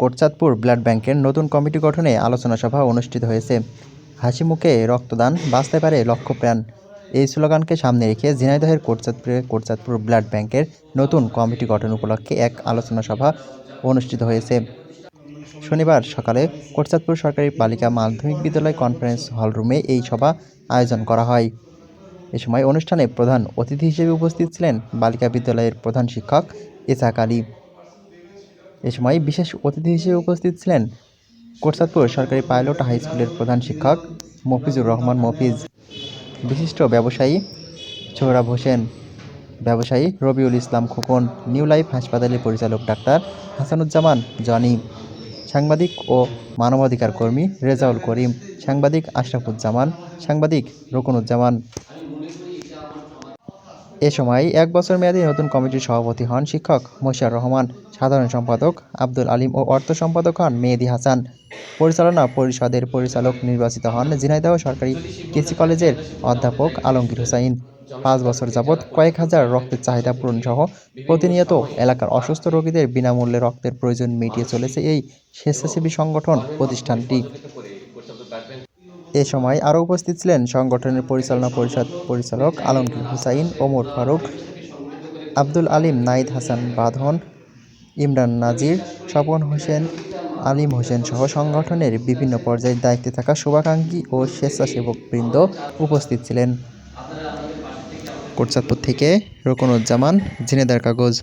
Kotchandpur blood ব্যাংকের নতুন committee গঠনে আলোচনা সভা অনুষ্ঠিত হয়েছে। হাসি মুখে রক্তদান, বাঁচতে পারে লক্ষ প্রাণ, এই স্লোগানকে সামনে রেখে ঝিনাইদহের কোটচাঁদপুর ব্লাড ব্যাংকের নতুন কমিটি গঠন উপলক্ষে এক আলোচনা সভা অনুষ্ঠিত হয়েছে। শনিবার সকালে কোটচাঁদপুর সরকারি বালিকা মাধ্যমিক বিদ্যালয় কনফারেন্স হলরুমে এই সভা আয়োজন করা হয়। এ সময় অনুষ্ঠানে প্রধান অতিথি হিসেবে উপস্থিত ছিলেন বালিকা বিদ্যালয়ের প্রধান শিক্ষক ইসহাক আলী। এ সময় বিশেষ অতিথি হিসেবে উপস্থিত ছিলেন কোটচাঁদপুর সরকারি পাইলট হাই স্কুলের প্রধান শিক্ষক মফিজুর রহমান মফিজ, বিশিষ্ট ব্যবসায়ী সোহরাব হোসেন, ব্যবসায়ী রবিউল ইসলাম খোকন, নিউ লাইফ হাসপাতালের পরিচালক ডাক্তার হাসানুজ্জামান জনি, সাংবাদিক ও মানবাধিকার কর্মী রেজাউল করিম, সাংবাদিক আশরাফুজ্জামান, সাংবাদিক রুকনুজ্জামান। এ সময় ১ বছর মেয়াদী নতুন কমিটির সভাপতি হন শিক্ষক মশিউর রহমান, সাধারণ সম্পাদক আব্দুল আলিম ও অর্থ সম্পাদক হন মেহেদী হাসান। পরিচালনা পরিষদের পরিচালক নির্বাচিত হন ঝিনাইদহ সরকারি কেসি কলেজের অধ্যাপক আলমগীর হোসাইন। ৫ বছর যাবৎ কয়েক হাজার রক্তের চাহিদা পূরণসহ প্রতিনিয়ত এলাকার অসুস্থ রোগীদের বিনামূল্যে রক্তের প্রয়োজন মিটিয়ে চলেছে এই স্বেচ্ছাসেবী সংগঠন প্রতিষ্ঠানটি। এ সময় আরও উপস্থিত ছিলেন সংগঠনের পরিচালনা পরিষদ পরিচালক আলমগীর হোসাইন, ওমর ফারুক, আব্দুল আলিম, নাহিদ হাসান বাঁধন, ইমরান নাজির, স্বপন হোসেন, আলিম হোসেন সহ সংগঠনের বিভিন্ন পর্যায়ের দায়িত্বে থাকা শুভাকাঙ্ক্ষী ও স্বেচ্ছাসেবকবৃন্দ উপস্থিত ছিলেন। কোটচাঁদপুর থেকে রুকনুজ্জামান, ঝিনাইদহের কাগজ।